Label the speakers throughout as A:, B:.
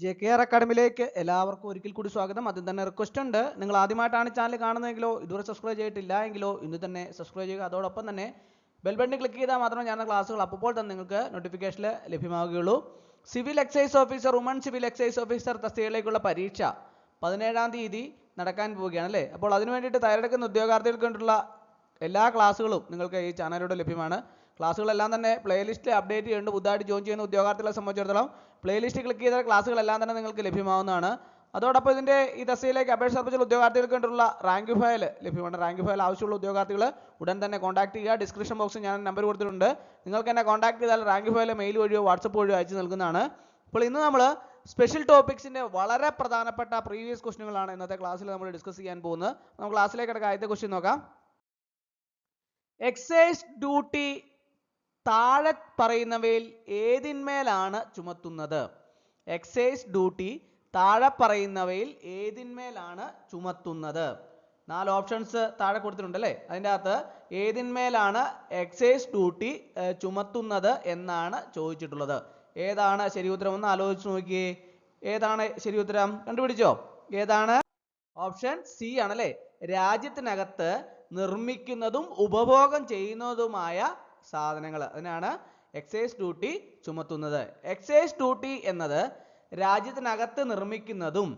A: JKR അക്കാഡമിയിലേക്ക് എല്ലാവർക്കും ഒരിക്കൽ കൂടി സ്വാഗതം. അതിൽ തന്നെ റിക്വസ്റ്റ് ഉണ്ട്, നിങ്ങൾ ആദ്യമായിട്ടാണ് ചാനൽ കാണുന്നതെങ്കിലോ ഇതുവരെ സബ്സ്ക്രൈബ് ചെയ്തിട്ടില്ല എങ്കിലോ ഇന്ന് തന്നെ സബ്സ്ക്രൈബ് ചെയ്യുക. അതോടൊപ്പം തന്നെ ബെൽ ബട്ടൺ ക്ലിക്ക് ചെയ്താൽ മാത്രമേ ഞാൻ ക്ലാസ്സുകൾ അപ്പോൾ തന്നെ നിങ്ങൾക്ക് നോട്ടിഫിക്കേഷനിൽ ലഭ്യമാവുകയുള്ളൂ. Civil excise officer, woman civil excise officer തസ്തികയിലേക്കുള്ള പരീക്ഷ 17-ാം തീയതി നടക്കാൻ പോവുകയാണ് അല്ലേ. അപ്പോൾ അതിനു വേണ്ടിയിട്ട് തയ്യാറെടുക്കുന്ന ഉദ്യോഗാർത്ഥികൾക്ക് വേണ്ടിയിട്ടുള്ള എല്ലാ ക്ലാസ്സുകളും നിങ്ങൾക്ക് ഈ ചാനലിലൂടെ ലഭ്യമാണ്. ക്ലാസ്സുകളെല്ലാം തന്നെ പ്ലേലിസ്റ്റ് അപ്ഡേറ്റ് ചെയ്യുന്നുണ്ട്. പുതുതായിട്ട് ജോയിൻ ചെയ്യുന്ന ഉദ്യോഗാർത്ഥികളെ സംബന്ധിച്ചിടത്തോളം പ്ലേലിസ്റ്റ് ക്ലിക്ക് ചെയ്ത ക്ലാസ്സുകളെല്ലാം തന്നെ നിങ്ങൾക്ക് ലഭ്യമാവുന്നതാണ്. അതോടൊപ്പം ഇതിൻ്റെ ഈ തസ്തികയിലേക്ക് അപേക്ഷ സമർപ്പിച്ച ഉദ്യോഗാർത്ഥികൾക്ക് വേണ്ടിയുള്ള റാങ്ക് ഫയൽ ലഭ്യമാണ്. റാങ്ക് ഫയൽ ആവശ്യമുള്ള ഉദ്യോഗാർത്ഥികൾ ഉടൻ തന്നെ കോൺടാക്ട് ചെയ്യുക. ഡിസ്ക്രിപ്ഷൻ ബോക്സിൽ ഞാൻ നമ്പർ കൊടുത്തിട്ടുണ്ട്. നിങ്ങൾക്ക് എന്നെ കോൺടാക്ട് ചെയ്താൽ റാങ്ക് ഫയൽ മെയിൽ വഴിയോ വാട്സപ്പ് വഴിയോ അയച്ചു നൽകുന്നതാണ്. അപ്പോൾ ഇന്ന് നമ്മൾ സ്പെഷ്യൽ ടോപ്പിക്സിൻ്റെ വളരെ പ്രധാനപ്പെട്ട പ്രീവിയസ് ക്വസ്റ്റ്യനുകളാണ് ഇന്നത്തെ ക്ലാസ്സിൽ നമ്മൾ ഡിസ്കസ് ചെയ്യാൻ പോകുന്നത്. നമുക്ക് ക്ലാസ്സിലേക്ക് കിടക്കുക. ആദ്യത്തെ ക്വസ്റ്റ്യൻ നോക്കാം. എക്സൈസ് ഡ്യൂട്ടി താഴെ പറയുന്നവയിൽ ഏതിന്മേലാണ് ചുമത്തുന്നത്? എക്സൈസ് ഡ്യൂട്ടി താഴെ പറയുന്നവയിൽ ഏതിന്മേലാണ് ചുമത്തുന്നത്? 4 ഓപ്ഷൻസ് താഴെ കൊടുത്തിട്ടുണ്ട് അല്ലേ. അതിൻ്റെ അകത്ത് ഏതിന്മേലാണ് എക്സൈസ് ഡ്യൂട്ടി ചുമത്തുന്നത് എന്നാണ് ചോദിച്ചിട്ടുള്ളത്. ഏതാണ് ശരി ഉത്തരം ഒന്ന് ആലോചിച്ച് നോക്കിയേ. ഏതാണ് ശരി ഉത്തരം? കണ്ടുപിടിച്ചോ? ഏതാണ്? ഓപ്ഷൻ സി ആണല്ലേ. രാജ്യത്തിനകത്ത് നിർമ്മിക്കുന്നതും ഉപഭോഗം ചെയ്യുന്നതുമായ സാധനങ്ങൾ, അതിനാണ് എക്സൈസ് ഡ്യൂട്ടി ചുമത്തുന്നത്. എക്സൈസ് ഡ്യൂട്ടി എന്നത് രാജ്യത്തിനകത്ത് നിർമ്മിക്കുന്നതും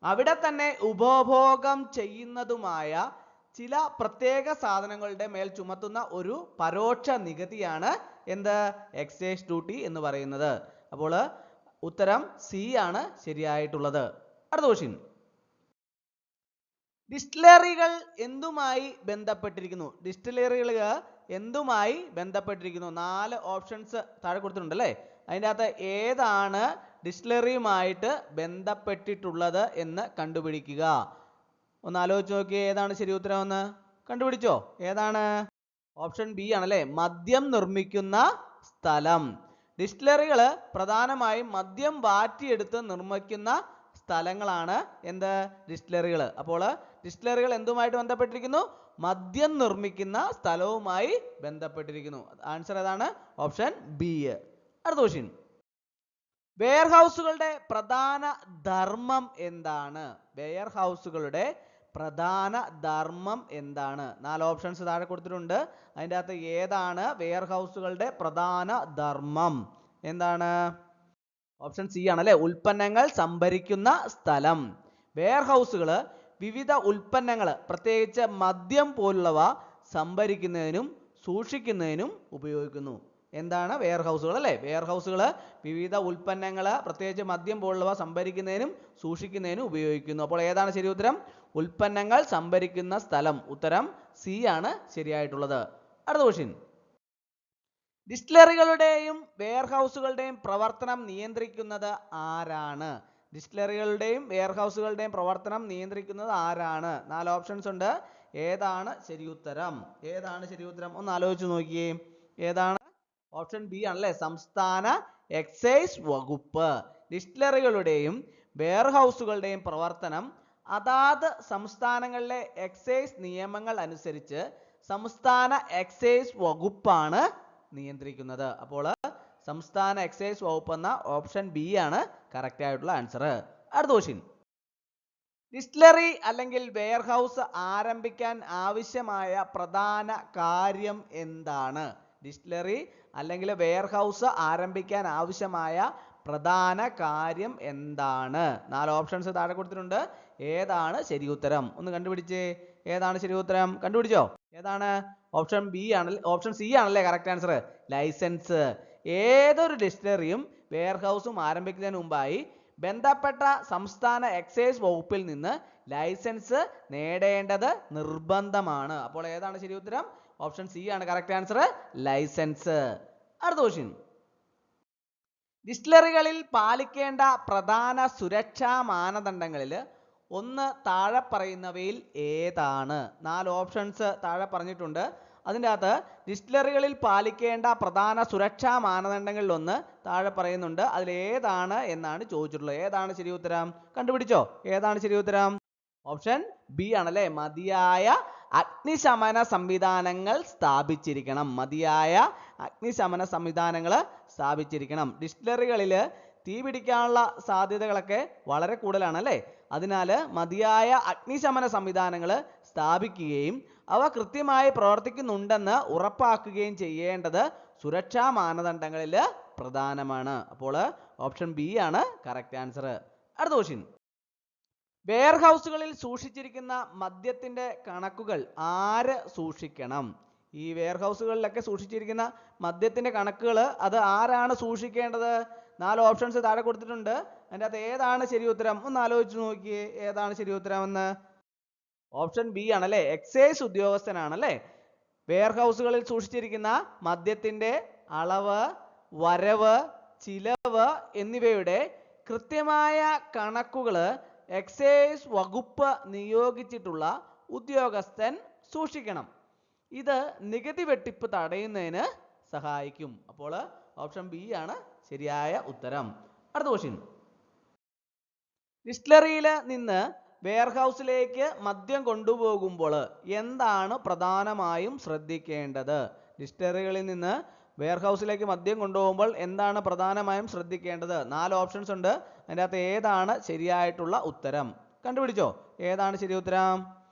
A: അവിടെ തന്നെ ഉപഭോഗം ചെയ്യുന്നതുമായ ചില പ്രത്യേക സാധനങ്ങളുടെ മേൽ ചുമത്തുന്ന ഒരു പരോക്ഷ നികുതിയാണ് എന്ത്? എക്സൈസ് ഡ്യൂട്ടി എന്ന് പറയുന്നത്. അപ്പോൾ ഉത്തരം സി ആണ് ശരിയായിട്ടുള്ളത്. അടുത്ത ക്വസ്റ്റ്യൻ. ഡിസ്റ്റിലറികൾ എന്തുമായി ബന്ധപ്പെട്ടിരിക്കുന്നു? ഡിസ്റ്റിലറികൾ എന്തുമായി ബന്ധപ്പെട്ടിരിക്കുന്നു? 4 ഓപ്ഷൻസ് താഴെ കൊടുത്തിട്ടുണ്ട് അല്ലേ. അതിൻ്റെ അകത്ത് ഏതാണ് ഡിസ്റ്റിലറിയുമായിട്ട് ബന്ധപ്പെട്ടിട്ടുള്ളത് എന്ന് കണ്ടുപിടിക്കുക. ഒന്ന് ആലോചിച്ച് നോക്കിയേ. ഏതാണ് ശരി ഉത്തരം എന്ന് കണ്ടുപിടിച്ചോ? ഏതാണ്? ഓപ്ഷൻ ബി ആണല്ലേ. മദ്യം നിർമ്മിക്കുന്ന സ്ഥലം. ഡിസ്റ്റിലറികൾ പ്രധാനമായും മദ്യം വാറ്റിയെടുത്ത് നിർമ്മിക്കുന്ന സ്ഥലങ്ങളാണ് എന്ത്? ഡിസ്റ്റിലറികൾ. അപ്പോൾ ഡിസ്റ്റിലറികൾ എന്തുമായിട്ട് ബന്ധപ്പെട്ടിരിക്കുന്നു? മദ്യം നിർമ്മിക്കുന്ന സ്ഥലവുമായി ബന്ധപ്പെട്ടിരിക്കുന്നു. ആൻസർ ഏതാണ്? Option B. അടുത്ത ക്വസ്റ്റ്യൻ. വെയർഹൗസുകളുടെ പ്രധാന ധർമ്മം എന്താണ്? വെയർഹൗസുകളുടെ പ്രധാന ധർമ്മം എന്താണ്? 4 ഓപ്ഷൻസ് താഴെ കൊടുത്തിട്ടുണ്ട്. അതിൻ്റെ അകത്ത് ഏതാണ് വെയർഹൗസുകളുടെ പ്രധാന ധർമ്മം? എന്താണ്? ഓപ്ഷൻ സി ആണല്ലേ. ഉൽപ്പന്നങ്ങൾ സംഭരിക്കുന്ന സ്ഥലം. വെയർഹൗസുകൾ വിവിധ ഉൽപ്പന്നങ്ങൾ, പ്രത്യേകിച്ച് മദ്യം പോലുള്ളവ സംഭരിക്കുന്നതിനും സൂക്ഷിക്കുന്നതിനും ഉപയോഗിക്കുന്നു. എന്താണ്? വെയർഹൗസുകൾ അല്ലേ. വെയർഹൗസുകൾ വിവിധ ഉൽപ്പന്നങ്ങൾ, പ്രത്യേകിച്ച് മദ്യം പോലുള്ളവ സംഭരിക്കുന്നതിനും സൂക്ഷിക്കുന്നതിനും ഉപയോഗിക്കുന്നു. അപ്പോൾ ഏതാണ് ശരി ഉത്തരം? ഉൽപ്പന്നങ്ങൾ സംഭരിക്കുന്ന സ്ഥലം. ഉത്തരം സി ആണ് ശരിയായിട്ടുള്ളത്. അടുത്ത ക്വസ്റ്റ്യൻ. ഡിസ്റ്റിലറികളുടെയും വെയർഹൗസുകളുടെയും പ്രവർത്തനം നിയന്ത്രിക്കുന്നത് ആരാണ്? ഡിസ്റ്റിലറികളുടെയും വെയർഹൗസുകളുടെയും പ്രവർത്തനം നിയന്ത്രിക്കുന്നത് ആരാണ്? 4 ഓപ്ഷൻസ് ഉണ്ട്. ഏതാണ് ശരി ഉത്തരം? ഏതാണ് ശരി ഉത്തരം? ഒന്ന് ആലോചിച്ച് നോക്കിയേ. ഏതാണ്? ഓപ്ഷൻ ബി ആണല്ലേ. സംസ്ഥാന എക്സൈസ് വകുപ്പ്. ഡിസ്റ്റിലറികളുടെയും വെയർഹൗസുകളുടെയും പ്രവർത്തനം അതാത് സംസ്ഥാനങ്ങളിലെ എക്സൈസ് നിയമങ്ങൾ അനുസരിച്ച് സംസ്ഥാന എക്സൈസ് വകുപ്പാണ് നിയന്ത്രിക്കുന്നത്. അപ്പോൾ സംസ്ഥാന എക്സൈസ് വകുപ്പ് എന്ന ഓപ്ഷൻ ബി ആണ് കറക്റ്റ് ആയിട്ടുള്ള ആൻസർ. അടുത്ത ക്വസ്റ്റ്യൻ. ഡിസ്റ്റിലറി അല്ലെങ്കിൽ വെയർഹൗസ് ആരംഭിക്കാൻ ആവശ്യമായ പ്രധാന കാര്യം എന്താണ്? ഡിസ്റ്റിലറി അല്ലെങ്കിൽ വെയർഹൗസ് ആരംഭിക്കാൻ ആവശ്യമായ പ്രധാന കാര്യം എന്താണ്? 4 ഓപ്ഷൻസ് താഴെ കൊടുത്തിട്ടുണ്ട്. ഏതാണ് ശരി ഉത്തരം? ഒന്ന് കണ്ടുപിടിച്ചേ. ഏതാണ് ശരി ഉത്തരം? കണ്ടുപിടിച്ചോ? ഏതാണ്? ഓപ്ഷൻ ബി ആണ്. ഓപ്ഷൻ സി ആണല്ലേ കറക്റ്റ് ആൻസർ. ലൈസൻസ്. ഏതൊരു ഡിസ്റ്റിലറിയും വെയർഹൗസും ആരംഭിക്കുന്നതിന് മുമ്പായി ബന്ധപ്പെട്ട സംസ്ഥാന എക്സൈസ് വകുപ്പിൽ നിന്ന് ലൈസൻസ് നേടേണ്ടത് നിർബന്ധമാണ്. അപ്പോൾ ഏതാണ് ശരി ഉത്തരം? ഓപ്ഷൻ സി ആണ് കറക്റ്റ് ആൻസർ. ലൈസൻസ്. അടുത്ത ക്വസ്റ്റ്യൻ. ഡിസ്റ്റിലറികളിൽ പാലിക്കേണ്ട പ്രധാന സുരക്ഷാ മാനദണ്ഡങ്ങളിൽ ഒന്ന് താഴെ പറയുന്നവയിൽ ഏതാണ്? 4 ഓപ്ഷൻസ് താഴെ പറഞ്ഞിട്ടുണ്ട്. അതിൻ്റെ അകത്ത് ഡിസ്റ്റിലറികളിൽ പാലിക്കേണ്ട പ്രധാന സുരക്ഷാ മാനദണ്ഡങ്ങളിൽ ഒന്ന് താഴെ പറയുന്നുണ്ട്. അതിൽ ഏതാണ് എന്നാണ് ചോദിച്ചിട്ടുള്ളത്. ഏതാണ് ശരി ഉത്തരം? കണ്ടുപിടിച്ചോ? ഏതാണ് ശരി ഉത്തരം? ഓപ്ഷൻ ബി ആണല്ലേ. മതിയായ അഗ്നിശമന സംവിധാനങ്ങൾ സ്ഥാപിച്ചിരിക്കണം. മതിയായ അഗ്നിശമന സംവിധാനങ്ങൾ സ്ഥാപിച്ചിരിക്കണം. ഡിസ്റ്റിലറികളിൽ തീ പിടിക്കാനുള്ള സാധ്യതകളൊക്കെ വളരെ കൂടുതലാണ് അല്ലേ? അതിനാൽ മതിയായ അഗ്നിശമന സംവിധാനങ്ങൾ സ്ഥാപിക്കുകയും അവ കൃത്യമായി പ്രവർത്തിക്കുന്നുണ്ടെന്ന് ഉറപ്പാക്കുകയും ചെയ്യേണ്ടത് സുരക്ഷാ മാനദണ്ഡങ്ങളിൽ പ്രധാനമാണ്. അപ്പോൾ ഓപ്ഷൻ ബി ആണ് കറക്റ്റ് ആൻസർ. അടുത്ത ക്വസ്റ്റ്യൻ, വെയർ ഹൗസുകളിൽ സൂക്ഷിച്ചിരിക്കുന്ന മദ്യത്തിന്റെ കണക്കുകൾ ആര് സൂക്ഷിക്കണം? ഈ വെയർ ഹൗസുകളിലൊക്കെ സൂക്ഷിച്ചിരിക്കുന്ന മദ്യത്തിന്റെ കണക്കുകൾ അത് ആരാണ് സൂക്ഷിക്കേണ്ടത്? 4 ഓപ്ഷൻസ് താഴെ കൊടുത്തിട്ടുണ്ട്. അതിൻ്റെ അകത്ത് ഏതാണ് ശരി ഉത്തരം? ഒന്ന് ആലോചിച്ച് നോക്കിയേ, ഏതാണ് ശരി ഉത്തരം എന്ന്. ഓപ്ഷൻ ബി ആണല്ലേ, എക്സൈസ് ഉദ്യോഗസ്ഥനാണല്ലേ. വെയർ ഹൗസുകളിൽ സൂക്ഷിച്ചിരിക്കുന്ന മദ്യത്തിന്റെ അളവ്, വരവ്, ചിലവ് എന്നിവയുടെ കൃത്യമായ കണക്കുകൾ എക്സൈസ് വകുപ്പ് നിയോഗിച്ചിട്ടുള്ള ഉദ്യോഗസ്ഥൻ സൂക്ഷിക്കണം. ഇത് നികുതി വെട്ടിപ്പ് തടയുന്നതിന് സഹായിക്കും. അപ്പോൾ ഓപ്ഷൻ ബി ആണ് ശരിയായ ഉത്തരം. അടുത്ത ക്വസ്റ്റ്യൻ, ഡിസ്റ്റിലറിയിൽ നിന്ന് വെയർ ഹൗസിലേക്ക് മദ്യം കൊണ്ടുപോകുമ്പോൾ എന്താണ് പ്രധാനമായും ശ്രദ്ധിക്കേണ്ടത്? ഡിസ്റ്റിലറികളിൽ നിന്ന് വെയർ ഹൗസിലേക്ക് മദ്യം കൊണ്ടുപോകുമ്പോൾ എന്താണ് പ്രധാനമായും ശ്രദ്ധിക്കേണ്ടത്? 4 ഓപ്ഷൻസ് ഉണ്ട്. അതിൻ്റെ അകത്ത് ഏതാണ് ശരിയായിട്ടുള്ള ഉത്തരം? കണ്ടുപിടിച്ചോ, ഏതാണ് ശരി ഉത്തരം?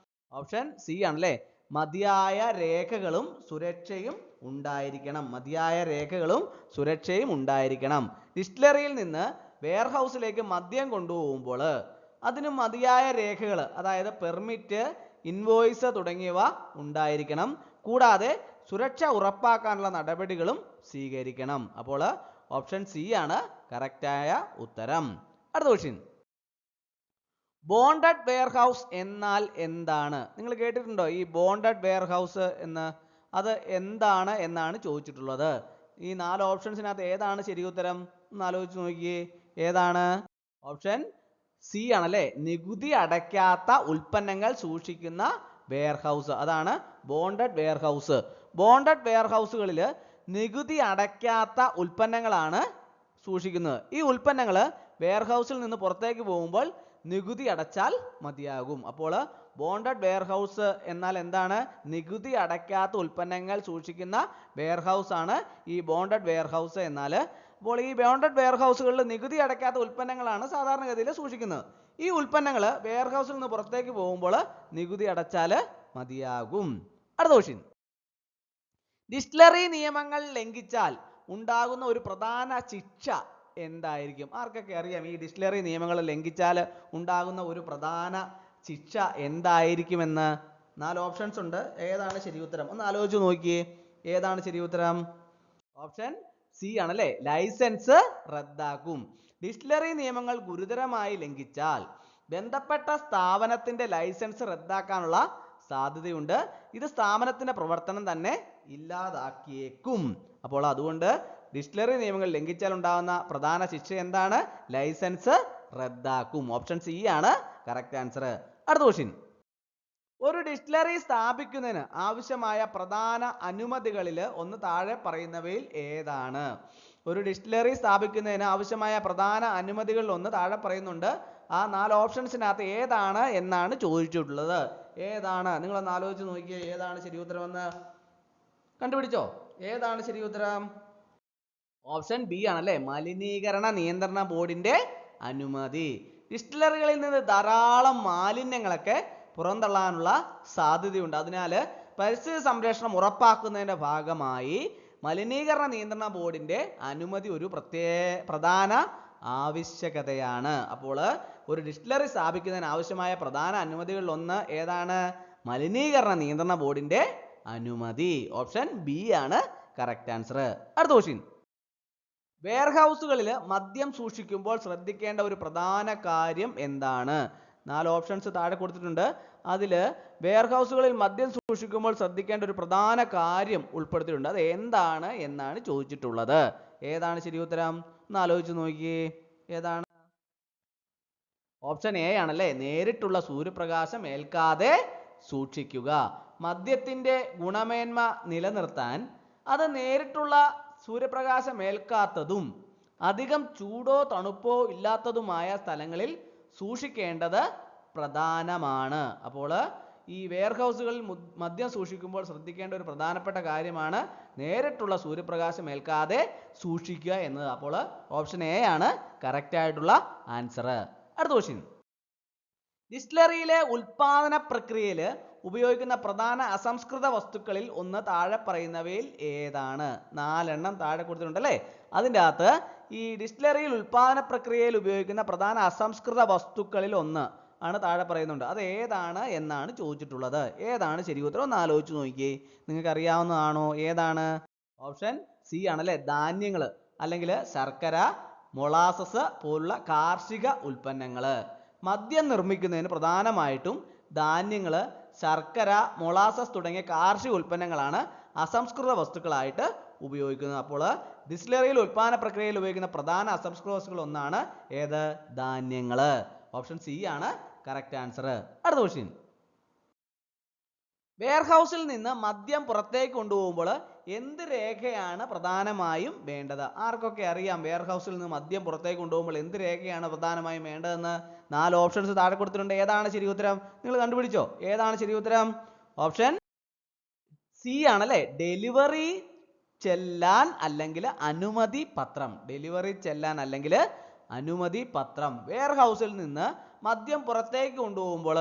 A: ഓപ്ഷൻ സി ആണല്ലേ, മതിയായ രേഖകളും സുരക്ഷയും ഉണ്ടായിരിക്കണം. മതിയായ രേഖകളും സുരക്ഷയും ഉണ്ടായിരിക്കണം. ഡിസ്റ്റിലറിയിൽ നിന്ന് വെയർ ഹൗസിലേക്ക് മദ്യം കൊണ്ടുപോകുമ്പോൾ അതിന് മതിയായ രേഖകൾ, അതായത് പെർമിറ്റ്, ഇൻവോയ്സ് തുടങ്ങിയവ ഉണ്ടായിരിക്കണം. കൂടാതെ സുരക്ഷ ഉറപ്പാക്കാനുള്ള നടപടികളും സ്വീകരിക്കണം. അപ്പോൾ ഓപ്ഷൻ സി ആണ് കറക്റ്റായ ഉത്തരം. അടുത്ത ക്വസ്റ്റ്യൻ, ബോണ്ടഡ് വെയർ ഹൗസ് എന്നാൽ എന്താണ്? നിങ്ങൾ കേട്ടിട്ടുണ്ടോ ഈ ബോണ്ടഡ് വെയർ ഹൗസ് എന്ന്? അത് എന്താണ് എന്നാണ് ചോദിച്ചിട്ടുള്ളത്. ഈ 4 ഓപ്ഷൻസിനകത്ത് ഏതാണ് ശരി ഉത്തരം? ഒന്ന് ആലോചിച്ച് നോക്കിയേ, ഏതാണ്? ഓപ്ഷൻ സി ആണല്ലേ, നികുതി അടയ്ക്കാത്ത ഉൽപ്പന്നങ്ങൾ സൂക്ഷിക്കുന്ന വെയർ ഹൗസ്, അതാണ് ബോണ്ടഡ് വെയർ ഹൗസ്. ബോണ്ടഡ് വെയർ ഹൗസുകളിൽ നികുതി അടയ്ക്കാത്ത ഉൽപ്പന്നങ്ങളാണ് സൂക്ഷിക്കുന്നത്. ഈ ഉൽപ്പന്നങ്ങൾ വെയർ ഹൗസിൽ നിന്ന് പുറത്തേക്ക് പോകുമ്പോൾ നികുതി അടച്ചാൽ മതിയാകും. അപ്പോൾ ബോണ്ടഡ് വെയർ ഹൗസ് എന്നാൽ എന്താണ്? നികുതി അടയ്ക്കാത്ത ഉൽപ്പന്നങ്ങൾ സൂക്ഷിക്കുന്ന വെയർ ഹൗസ് ആണ് ഈ ബോണ്ടഡ് വെയർ ഹൗസ് എന്നാൽ. അപ്പോൾ ഈ ബോണ്ടഡ് വെയർ ഹൗസുകളിൽ നികുതി അടയ്ക്കാത്ത ഉൽപ്പന്നങ്ങളാണ് സാധാരണഗതിയിൽ സൂക്ഷിക്കുന്നത്. ഈ ഉൽപ്പന്നങ്ങൾ വെയർ ഹൗസിൽ നിന്ന് പുറത്തേക്ക് പോകുമ്പോൾ നികുതി അടച്ചാൽ മതിയാകും. അടുത്ത ക്വസ്റ്റ്യൻ, ഡിസ്റ്റിലറി നിയമങ്ങൾ ലംഘിച്ചാൽ ഉണ്ടാകുന്ന ഒരു പ്രധാന ശിക്ഷ എന്തായിരിക്കും? ആർക്കൊക്കെ അറിയാം ഈ ഡിസ്റ്റിലറി നിയമങ്ങൾ ലംഘിച്ചാൽ ഉണ്ടാകുന്ന ഒരു പ്രധാന ശിക്ഷ എന്തായിരിക്കുമെന്ന്? 4 ഓപ്ഷൻസ് ഉണ്ട്. ഏതാണ് ശരി ഉത്തരം? ഒന്ന് ആലോചിച്ച് നോക്കിയേ, ഏതാണ് ശരി ഉത്തരം? ഓപ്ഷൻ സി ആണല്ലേ, ലൈസൻസ് റദ്ദാക്കും. ഡിസ്റ്റിലറി നിയമങ്ങൾ ഗുരുതരമായി ലംഘിച്ചാൽ ബന്ധപ്പെട്ട സ്ഥാപനത്തിന്റെ ലൈസൻസ് റദ്ദാക്കാനുള്ള സാധ്യതയുണ്ട്. ഇത് സ്ഥാപനത്തിന്റെ പ്രവർത്തനം തന്നെ ഇല്ലാതാക്കിയേക്കും. അപ്പോൾ അതുകൊണ്ട് ഡിസ്റ്റിലറി നിയമങ്ങൾ ലംഘിച്ചാൽ ഉണ്ടാകുന്ന പ്രധാന ശിക്ഷ എന്താണ്? ലൈസൻസ് റദ്ദാക്കും. ഓപ്ഷൻ സി ആണ് കറക്റ്റ് ആൻസർ. അടുത്ത ക്വസ്റ്റ്യൻ, ഒരു ഡിസ്റ്റിലറി സ്ഥാപിക്കുന്നതിന് ആവശ്യമായ പ്രധാന അനുമതികളിൽ ഒന്ന് താഴെ പറയുന്നവയിൽ ഏതാണ്? ഒരു ഡിസ്റ്റിലറി സ്ഥാപിക്കുന്നതിന് ആവശ്യമായ പ്രധാന അനുമതികളിൽ ഒന്ന് താഴെ പറയുന്നുണ്ട്. ആ 4 ഓപ്ഷൻസിനകത്ത് ഏതാണ് എന്നാണ് ചോദിച്ചിട്ടുള്ളത്. ഏതാണ്? നിങ്ങളൊന്ന് ആലോചിച്ച് നോക്കിയേ, ഏതാണ് ശരി ഉത്തരമെന്ന് കണ്ടുപിടിച്ചോ, ഏതാണ് ശരി ഉത്തരം? ഓപ്ഷൻ ബി ആണല്ലേ, മലിനീകരണ നിയന്ത്രണ ബോർഡിന്റെ അനുമതി. ഡിസ്റ്റിലറികളിൽ നിന്ന് ധാരാളം മാലിന്യങ്ങളൊക്കെ പുറന്തള്ളാനുള്ള സാധ്യതയുണ്ട്. അതിനാൽ പരിസ്ഥിതി സംരക്ഷണം ഉറപ്പാക്കുന്നതിന്റെ ഭാഗമായി മലിനീകരണ നിയന്ത്രണ ബോർഡിന്റെ അനുമതി ഒരു പ്രധാന ആവശ്യകതയാണ്. അപ്പോൾ ഒരു ഡിസ്റ്റിലറി സ്ഥാപിക്കുന്നതിന് ആവശ്യമായ പ്രധാന അനുമതികളിൽ ഒന്ന് ഏതാണ്? മലിനീകരണ നിയന്ത്രണ ബോർഡിന്റെ അനുമതി. ഓപ്ഷൻ ബി ആണ് കറക്റ്റ് ആൻസർ. അടുത്ത ക്വസ്റ്റ്യൻ, വെയർ ഹൗസുകളിൽ മദ്യം സൂക്ഷിക്കുമ്പോൾ ശ്രദ്ധിക്കേണ്ട ഒരു പ്രധാന കാര്യം എന്താണ്? 4 ഓപ്ഷൻസ് താഴെ കൊടുത്തിട്ടുണ്ട്. അതിൽ വെയർ ഹൗസുകളിൽ മദ്യം സൂക്ഷിക്കുമ്പോൾ ശ്രദ്ധിക്കേണ്ട ഒരു പ്രധാന കാര്യം ഉൾപ്പെടുത്തിയിട്ടുണ്ട്. അത് എന്താണ് എന്നാണ് ചോദിച്ചിട്ടുള്ളത്. ഏതാണ് ശരി ഉത്തരം? ഒന്ന് ആലോചിച്ച് നോക്കിയേ, ഏതാണ്? ഓപ്ഷൻ എ ആണല്ലേ, നേരിട്ടുള്ള സൂര്യപ്രകാശം ഏൽക്കാതെ സൂക്ഷിക്കുക. മദ്യത്തിന്റെ ഗുണമേന്മ നിലനിർത്താൻ അത് നേരിട്ടുള്ള സൂര്യപ്രകാശം ഏൽക്കാത്തതും അധികം ചൂടോ തണുപ്പോ ഇല്ലാത്തതുമായ സ്ഥലങ്ങളിൽ സൂക്ഷിക്കേണ്ടത് പ്രധാനമാണ്. അപ്പോൾ ഈ വെയർഹൗസുകളിൽ മദ്യം സൂക്ഷിക്കുമ്പോൾ ശ്രദ്ധിക്കേണ്ട ഒരു പ്രധാനപ്പെട്ട കാര്യമാണ് നേരിട്ടുള്ള സൂര്യപ്രകാശം ഏൽക്കാതെ സൂക്ഷിക്കുക എന്നത്. അപ്പോൾ ഓപ്ഷൻ എ ആണ് കറക്റ്റ് ആയിട്ടുള്ള ആൻസർ. അടുത്ത ക്വസ്റ്റ്യൻ. ഡിസ്റ്റിലറിയിലെ ഉൽപാദന പ്രക്രിയയിൽ ഉപയോഗിക്കുന്ന പ്രധാന അസംസ്കൃത വസ്തുക്കളിൽ ഒന്ന് താഴെ പറയുന്നവയിൽ ഏതാണ്? 4 എണ്ണം താഴെ കൊടുത്തിട്ടുണ്ട് അല്ലേ? അതിൻ്റെ അകത്ത് ഈ ഡിസ്റ്റിലറിയിൽ ഉൽപാദന പ്രക്രിയയിൽ ഉപയോഗിക്കുന്ന പ്രധാന അസംസ്കൃത വസ്തുക്കളിൽ ഒന്ന് ആണ് താഴെ പറയുന്നുണ്ട്. അത് ഏതാണ് എന്നാണ് ചോദിച്ചിട്ടുള്ളത്. ഏതാണ് ശരി ഉത്തരം? ഒന്ന് ആലോചിച്ച് നോക്കിയേ. നിങ്ങൾക്ക് അറിയാവുന്നതാണോ? ഏതാണ്? ഓപ്ഷൻ സി ആണല്ലേ, ധാന്യങ്ങൾ അല്ലെങ്കിൽ ശർക്കര, മൊളാസസ് പോലുള്ള കാർഷിക ഉൽപ്പന്നങ്ങൾ. മദ്യം നിർമ്മിക്കുന്നതിന് പ്രധാനമായിട്ടും ധാന്യങ്ങൾ, ശർക്കര, മൊളാസസ് തുടങ്ങിയ കാർഷിക ഉൽപ്പന്നങ്ങളാണ് അസംസ്കൃത വസ്തുക്കളായിട്ട് ഉപയോഗിക്കുന്നത്. അപ്പോൾ ഡിസ്റ്റിലറിയിൽ ഉൽപാദന പ്രക്രിയയിൽ ഉപയോഗിക്കുന്ന പ്രധാന അസംസ്കൃത വസ്തുക്കൾ ഒന്നാണ് ഏത്? ധാന്യങ്ങൾ. ഓപ്ഷൻ സി ആണ് കറക്റ്റ് ആൻസർ. അടുത്ത ക്വസ്റ്റ്യൻ. വെയർഹൗസിൽ നിന്ന് മദ്യം പുറത്തേക്ക് കൊണ്ടുപോകുമ്പോൾ എന്ത് രേഖയാണ് പ്രധാനമായും വേണ്ടത്? ആർക്കൊക്കെ അറിയാം വെയർഹൗസിൽ നിന്ന് മദ്യം പുറത്തേക്ക് കൊണ്ടുപോകുമ്പോൾ എന്ത് രേഖയാണ് പ്രധാനമായും വേണ്ടതെന്ന്? 4 ഓപ്ഷൻസ് താഴെ കൊടുത്തിട്ടുണ്ട്. ഏതാണ് ശരി ഉത്തരം? നിങ്ങൾ കണ്ടുപിടിച്ചോ? ഏതാണ് ശരി ഉത്തരം? ഓപ്ഷൻ സി ആണല്ലേ, ഡെലിവറി ചെല്ലാൻ അല്ലെങ്കിൽ അനുമതി പത്രം. ഡെലിവറി ചെല്ലാൻ അല്ലെങ്കിൽ അനുമതി പത്രം. വെയർഹൗസിൽ നിന്ന് മദ്യം പുറത്തേക്ക് കൊണ്ടുപോകുമ്പോൾ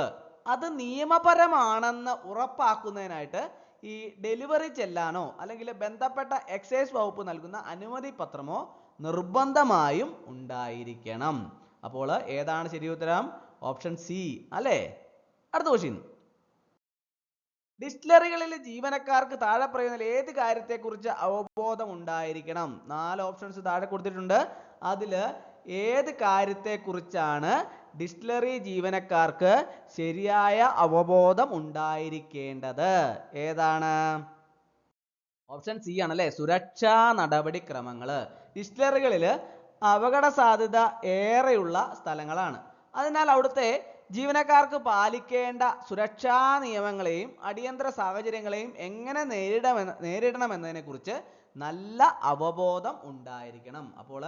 A: അത് നിയമപരമാണെന്ന് ഉറപ്പാക്കുന്നതിനായിട്ട് ഈ ഡെലിവറി ചെല്ലാനോ അല്ലെങ്കിൽ ബന്ധപ്പെട്ട എക്സൈസ് വകുപ്പ് നൽകുന്ന അനുമതി പത്രമോ നിർബന്ധമായും ഉണ്ടായിരിക്കണം. അപ്പോൾ ഏതാണ് ശരി ഉത്തരം? ഓപ്ഷൻ സി അല്ലേ? അടുത്ത ക്വസ്റ്റ്യൻ. ഡിസ്റ്റിലറികളിലെ ജീവനക്കാർക്ക് താഴെ പറയുന്ന ഏത് കാര്യത്തെക്കുറിച്ച് അവബോധം ഉണ്ടായിരിക്കണം? 4 ഓപ്ഷൻസ് താഴെ കൊടുത്തിട്ടുണ്ട്. അതിൽ ഏത് കാര്യത്തെക്കുറിച്ചാണ് ഡിസ്റ്റിലറി ജീവനക്കാർക്ക് ശരിയായ അവബോധം ഉണ്ടായിരിക്കേണ്ടത്? ഏതാണ്? ഓപ്ഷൻ സി ആണല്ലേ, സുരക്ഷാ നടപടിക്രമങ്ങൾ. ഡിസ്റ്റിലറികളിൽ അപകട സാധ്യത ഏറെയുള്ള സ്ഥലങ്ങളാണ്. അതിനാൽ അവിടുത്തെ ജീവനക്കാർക്ക് പാലിക്കേണ്ട സുരക്ഷാ നിയമങ്ങളെയും അടിയന്തര സാഹചര്യങ്ങളെയും എങ്ങനെ നേരിടണമെന്നതിനെ കുറിച്ച് നല്ല അവബോധം ഉണ്ടായിരിക്കണം. അപ്പോൾ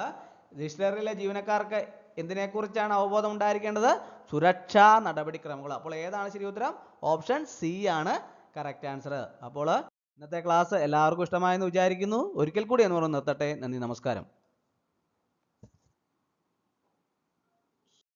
A: ഡിസ്റ്റിലറിയിലെ ജീവനക്കാർക്ക് എന്തിനെക്കുറിച്ചാണ് അവബോധം ഉണ്ടായിരിക്കേണ്ടത്? സുരക്ഷാ നടപടിക്രമങ്ങൾ. അപ്പോൾ ഏതാണ് ശരി ഉത്തരം? ഓപ്ഷൻ സി ആണ് കറക്റ്റ് ആൻസർ. അപ്പോൾ ഇന്നത്തെ ക്ലാസ് എല്ലാവർക്കും ഇഷ്ടമായെന്ന് വിചാരിക്കുന്നു. ഒരിക്കൽ കൂടി എന്ന് പറഞ്ഞു നിർത്തട്ടെ. നന്ദി, നമസ്കാരം.